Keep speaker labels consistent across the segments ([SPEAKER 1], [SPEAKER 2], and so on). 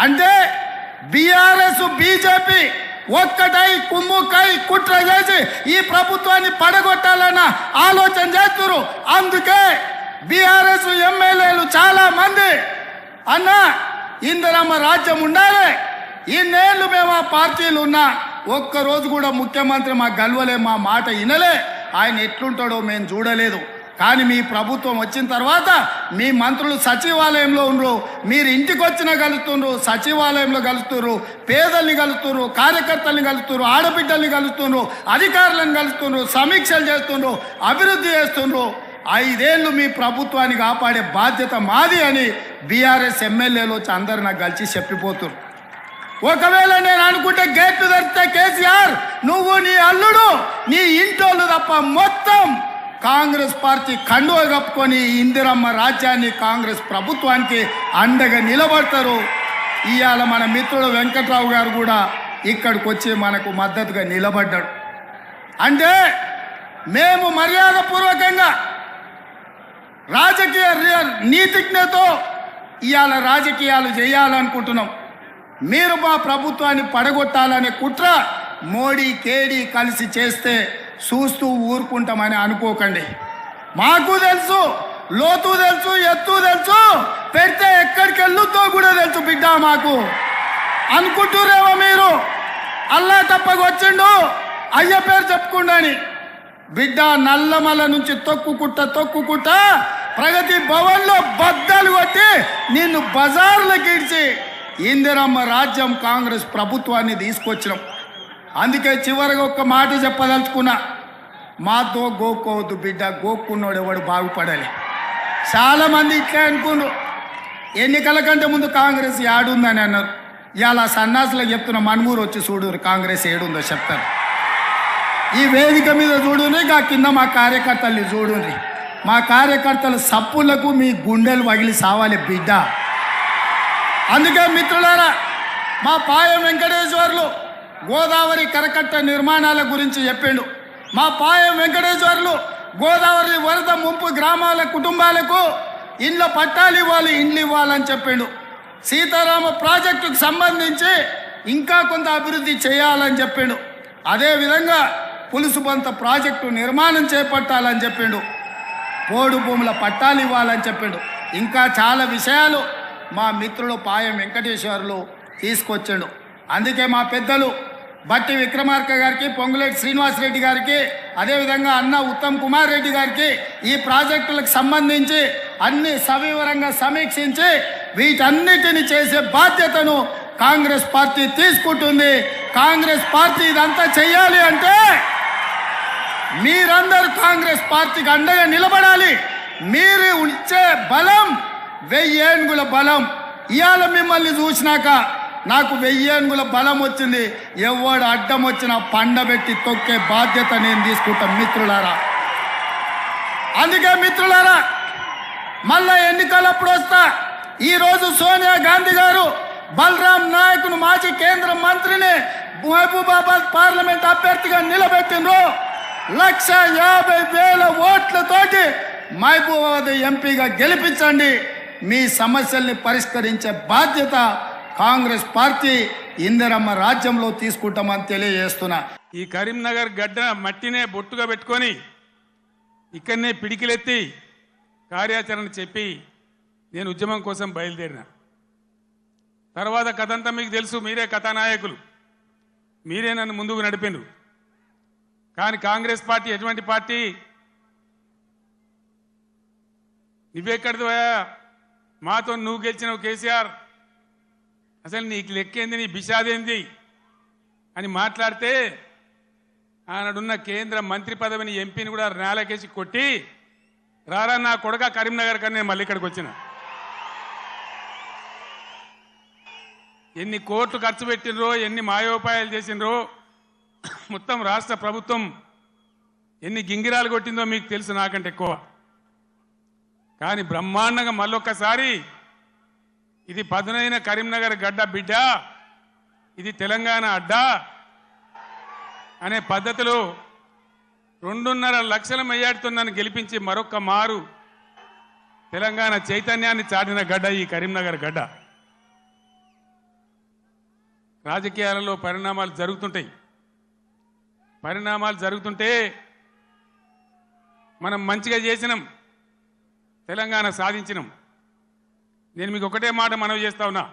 [SPEAKER 1] అంటే BRS BJP ఒక్కటై కుమ్ముకై కుట్ర చేసి ఈ ప్రభుత్వాన్ని పడగొట్టాలన్న ఆలోచన చేస్తున్నారు. అందుకే బీఆర్ఎస్ ఎమ్మెల్యేలు చాలా మంది అన్న ఇందిరమ్మ రాజ్యం ఉండాలి, ఇన్నేళ్ళు మేము ఆ పార్టీలు ఉన్నా ఒక్కరోజు కూడా ముఖ్యమంత్రి మా గల్వలే, మా మాట వినలే, ఆయన ఎట్లుంటాడో మేము చూడలేదు. కానీ మీ ప్రభుత్వం వచ్చిన తర్వాత మీ మంత్రులు సచివాలయంలో ఉండరు, మీరు ఇంటికి వచ్చినా కలుస్తున్నారు, సచివాలయంలో కలుస్తున్నారు, పేదల్ని కలుస్తున్నారు, కార్యకర్తల్ని కలుస్తున్నారు, ఆడబిడ్డల్ని కలుస్తున్నారు, అధికారులను కలుస్తున్నారు, సమీక్షలు చేస్తున్నారు, అభివృద్ధి చేస్తున్నారు. 5 ఏళ్ళు మీ ప్రభుత్వాన్ని కాపాడే బాధ్యత మాది అని బీఆర్ఎస్ ఎమ్మెల్యేలు వచ్చి అందరు నాకు కలిసి చెప్పిపోతున్నారు. ఒకవేళ నేను అనుకుంటే గేట్లు తెరిస్తే కేసీఆర్ నువ్వు నీ అల్లుడు నీ ఇంటోళ్ళు తప్ప మొత్తం కాంగ్రెస్ పార్టీ కండువ కప్పుకొని ఇందిరమ్మ రాజ్యాన్ని కాంగ్రెస్ ప్రభుత్వానికి అండగా నిలబడతారు. ఇవాళ మన మిత్రుడు వెంకట్రావు గారు కూడా ఇక్కడికి వచ్చి మనకు మద్దతుగా నిలబడ్డాడు. అంటే మేము మర్యాదపూర్వకంగా రాజకీయ నీతిజ్ఞతో ఇవాళ రాజకీయాలు చేయాలనుకుంటున్నాం. మీరు మా ప్రభుత్వాన్ని పడగొట్టాలనే కుట్ర మోడీ కేడీ కలిసి చేస్తే చూస్తూ ఊరుకుంటామని అనుకోకండి. మాకు తెలుసు, లోతు తెలుసు, ఎత్తు తెలుసు, పెడితే ఎక్కడికి వెళ్ళుతో కూడా తెలుసు బిడ్డ. మాకు అనుకుంటురేమో మీరు అల్లా తప్పకొచ్చిండు అయ్య పేరు చెప్పుకుండాని. బిడ్డ నల్లమల నుంచి తొక్కుకుంటా ప్రగతి భవన్లో బద్దలు కొట్టి నిన్ను బజార్లోకి ఇడిచి ఇందిరమ్మ రాజ్యం కాంగ్రెస్ ప్రభుత్వాన్ని తీసుకొచ్చినాం. అందుకే చివరిగా ఒక్క మాట చెప్పదలుచుకున్నా, మాతో గోక్కోవద్దు బిడ్డ, గోక్కున్నాడు ఎవడు బాగుపడాలి. చాలామంది ఇట్లే అనుకున్నారు, ఎన్నికల కంటే ముందు కాంగ్రెస్ ఏడుందని అన్నారు. ఇలా సన్నాసులకు చెప్తున్న మన్మూరు వచ్చి చూడరు కాంగ్రెస్ ఏడుందో చెప్తారు. ఈ వేదిక మీద చూడుని, గా కింద మా కార్యకర్తల్ని చూడుని. మా కార్యకర్తల సప్పులకు మీ గుండెలు పగిలి సావాలి బిడ్డ. అందుకే మిత్రులారా, మా పాయం వెంకటేశ్వర్లు గోదావరి కరకట్ట నిర్మాణాల గురించి చెప్పిండు. మా పాయం వెంకటేశ్వర్లు గోదావరి వరద ముంపు గ్రామాల కుటుంబాలకు ఇండ్ల పట్టాలు ఇవ్వాలి, ఇండ్లు ఇవ్వాలని చెప్పిండు. సీతారామ ప్రాజెక్టుకు సంబంధించి ఇంకా కొంత అభివృద్ధి చేయాలని చెప్పిండు. అదేవిధంగా పులుసుబంత ప్రాజెక్టు నిర్మాణం చేపట్టాలని చెప్పిండు. పోడు భూముల పట్టాలు ఇవ్వాలని చెప్పిండు. ఇంకా చాలా విషయాలు మా మిత్రులు పాయం వెంకటేశ్వర్లు తీసుకొచ్చాడు. అందుకే మా పెద్దలు బట్టి విక్రమార్క గారికి, పొంగులేటి శ్రీనివాసరెడ్డి గారికి, అదేవిధంగా అన్న ఉత్తమ్ కుమార్ రెడ్డి గారికి ఈ ప్రాజెక్టులకు సంబంధించి అన్ని సవివరంగా సమీక్షించి వీటన్నిటిని చేసే బాధ్యతను కాంగ్రెస్ పార్టీ తీసుకుంటుంది. కాంగ్రెస్ పార్టీ ఇదంతా చెయ్యాలి అంటే మీరందరూ కాంగ్రెస్ పార్టీకి అండగా నిలబడాలి. మీరు ఇచ్చే బలం 1000 ఏనుగుల బలం. ఇవాళ మిమ్మల్ని చూసినాక నాకు 1000 ఏనుగుల బలం వచ్చింది. ఎవడు అడ్డం వచ్చినా పండబెట్టి తొక్కే బాధ్యత నేను తీసుకుంటాను మిత్రులారా. అందుకే మిత్రులారా, మళ్ళా ఎన్నికలప్పుడు వస్తా. ఈరోజు సోనియా గాంధీ గారు బలరాం నాయకును మాజీ కేంద్ర మంత్రిని మహబూబాబాద్ పార్లమెంట్ అభ్యర్థిగా నిలబెట్టిండ్రు. 150,000 ఓట్లతోటి మహబూబాబాద్ ఎంపీగా గెలిపించండి. మీ సమస్యల్ని పరిష్కరించే బాధ్యత కాంగ్రెస్ పార్టీ ఇందిరమ్మ రాజ్యంలో తీసుకుంటామని తెలియజేస్తున్నా.
[SPEAKER 2] ఈ కరీంనగర్ గడ్డ మట్టినే బొట్టుగా పెట్టుకొని ఇక్కడనే పిడికిలెత్తి కార్యాచరణ చెప్పి నేను ఉద్యమం కోసం బయలుదేరిన తర్వాత కథంతా మీకు తెలుసు. మీరే కథానాయకులు, మీరే నన్ను ముందుకు నడిపిండ్రు. కానీ కాంగ్రెస్ పార్టీ ఎటువంటి పార్టీ? నువ్వెక్కడిదివా, మాతో నువ్వు గెలిచినావు కేసీఆర్, అసలు నీకు లెక్కేంది, నీ బిషాదేంది అని మాట్లాడితే ఆనాడున్న కేంద్ర మంత్రి పదవిని ఎంపీని కూడా నేలకేసి కొట్టి రారా నా కొడుక కరీంనగర్ కన్నా నేను మళ్ళీ ఇక్కడికి వచ్చిన. ఎన్ని కోట్లు ఖర్చు పెట్టినరో, ఎన్ని మాయోపాయాలు చేసినరో, మొత్తం రాష్ట్ర ప్రభుత్వం ఎన్ని గింగిరాలు కొట్టిందో మీకు తెలుసు నాకంటే ఎక్కువ. కానీ బ్రహ్మాండంగా మళ్ళొక్కసారి ఇది పదునైన కరీంనగర్ గడ్డ బిడ్డ, ఇది తెలంగాణ అడ్డ అనే పద్ధతిలో 2.5 లక్షల మెజార్టీతో నన్ను గెలిపించి మరొక్క మారు తెలంగాణ చైతన్యాన్ని చాటిన గడ్డ ఈ కరీంనగర్ గడ్డ. రాజకీయాలలో పరిణామాలు జరుగుతుంటే మనం మంచిగా చేసినాం, తెలంగాణ సాధించినాం. నేను మీకు ఒకటే మాట మనవి చేస్తా ఉన్నా,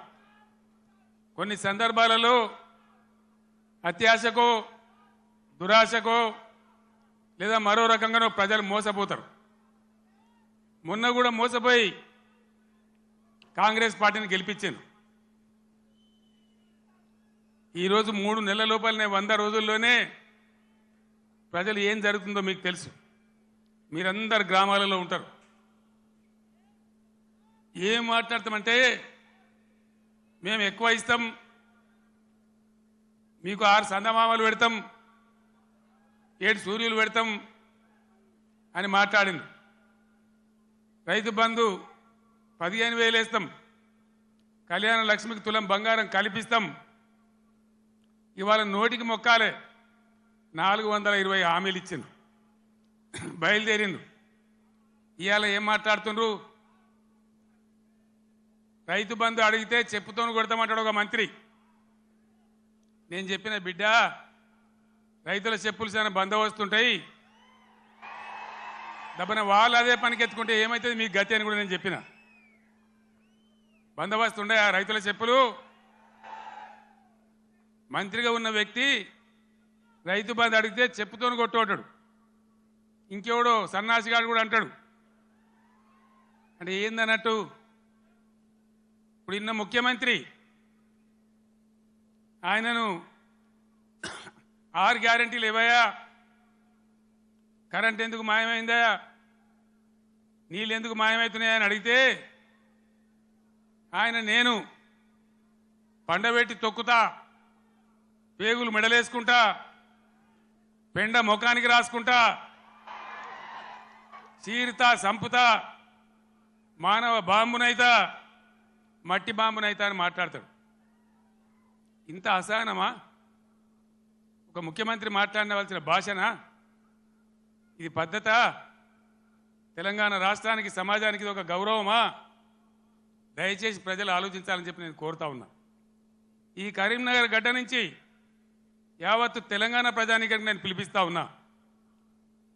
[SPEAKER 2] కొన్ని సందర్భాలలో అత్యాశకో దురాశకో లేదా మరో రకంగానో ప్రజలు మోసపోతారు. మొన్న కూడా మోసపోయి కాంగ్రెస్ పార్టీని గెలిపించాను. ఈరోజు 3 నెలల లోపలనే 100 రోజుల్లోనే ప్రజలు ఏం జరుగుతుందో మీకు తెలుసు. మీరందరు గ్రామాలలో ఉంటారు. ఏం మాట్లాడతామంటే మేము ఎక్కువ ఇస్తాం, మీకు 6 సందమామలు పెడతాం, 7 సూర్యులు పెడతాం అని మాట్లాడింది. రైతు బంధు 15,000 వేస్తాం, కళ్యాణ లక్ష్మికి తులం బంగారం కల్పిస్తాం. ఇవాళ నోటికి మొక్కాలే 420 హామీలు ఇచ్చిండు, బయలుదేరిండు. ఇవాళ ఏం మాట్లాడుతుండ్రు? రైతు బంధు అడిగితే చెప్పుతోను కొడతామంటాడు ఒక మంత్రి. నేను చెప్పిన బిడ్డ, రైతుల చెప్పులు చాలా బందోబస్తుంటాయి, దబ్బన వాళ్ళు అదే పనికెత్తుకుంటే ఏమవుతుంది మీకు గతి అని కూడా నేను చెప్పిన. బందోబస్తు ఉండే ఆ రైతుల చెప్పులు. మంత్రిగా ఉన్న వ్యక్తి రైతు బంధు అడిగితే చెప్పుతోను కొట్టుకుంటాడు. ఇంకెవడో సన్నాసిగాడు కూడా అంటాడు. అంటే ఏందన్నట్టు? ఇప్పుడు ఇన్న ముఖ్యమంత్రి ఆయనను 6 గ్యారెంటీలు ఇవ్వయా, కరెంట్ ఎందుకు మాయమైందా, నీళ్ళు ఎందుకు మాయమవుతున్నాయా అని అడిగితే ఆయన నేను పండబెట్టి తొక్కుతా, పేగులు మెడలేసుకుంటా, పెండ ముఖానికి రాసుకుంటా, చీరుతా సంపుతా, మానవ బాంబునైతా, మట్టి బాంబునైతా అని మాట్లాడతాడు. ఇంత అసహనమా? ఒక ముఖ్యమంత్రి మాట్లాడవలసిన భాషనా ఇది? పద్ధత? తెలంగాణ రాష్ట్రానికి సమాజానికి ఇది ఒక గౌరవమా? దయచేసి ప్రజలు ఆలోచించాలని చెప్పి నేను కోరుతా ఉన్నా. ఈ కరీంనగర్ గడ్డ నుంచి యావత్తు తెలంగాణ ప్రజానీకానికి నేను పిలిపిస్తా ఉన్నా.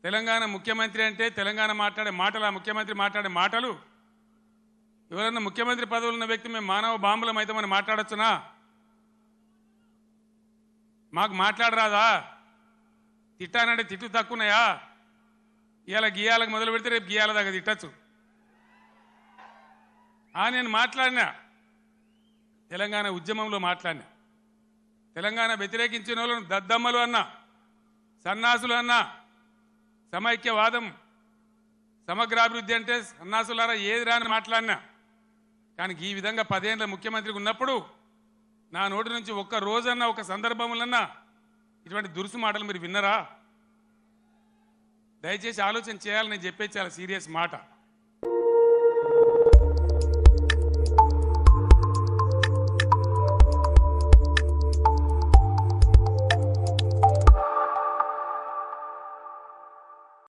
[SPEAKER 2] తెలంగాణ ముఖ్యమంత్రి అంటే తెలంగాణ మాట్లాడే మాటలు, ఆ ముఖ్యమంత్రి మాట్లాడే మాటలు, ఎవరన్నా ముఖ్యమంత్రి పదవులు ఉన్న వ్యక్తి మేము మానవ బాంబులం అయితే మనం మాట్లాడొచ్చునా? మాకు మాట్లాడరాదా? తిట్టానంటే తిట్టు తక్కువన్నాయా? ఇవాళ గీయాలకు మొదలు పెడితే రేపు గీయాల దాకా తిట్టచ్చు. నేను మాట్లాడినా, తెలంగాణ ఉద్యమంలో మాట్లాడినా, తెలంగాణ వ్యతిరేకించిన వాళ్ళను దద్దమ్మలు అన్నా, సన్నాసులు అన్నా, సమైక్యవాదం సమగ్రాభివృద్ధి అంటే సన్నాసులారా ఏది రాని మాట్లాడినా. కానీ ఈ విధంగా 10 ఏళ్ళ ముఖ్యమంత్రికి ఉన్నప్పుడు నా నోటి నుంచి ఒక్క రోజన్నా ఒక సందర్భంలన్నా ఇటువంటి దురుసు మాటలు మీరు విన్నరా? దయచేసి ఆలోచన చేయాలని నేను చెప్పేది చాలా సీరియస్ మాట.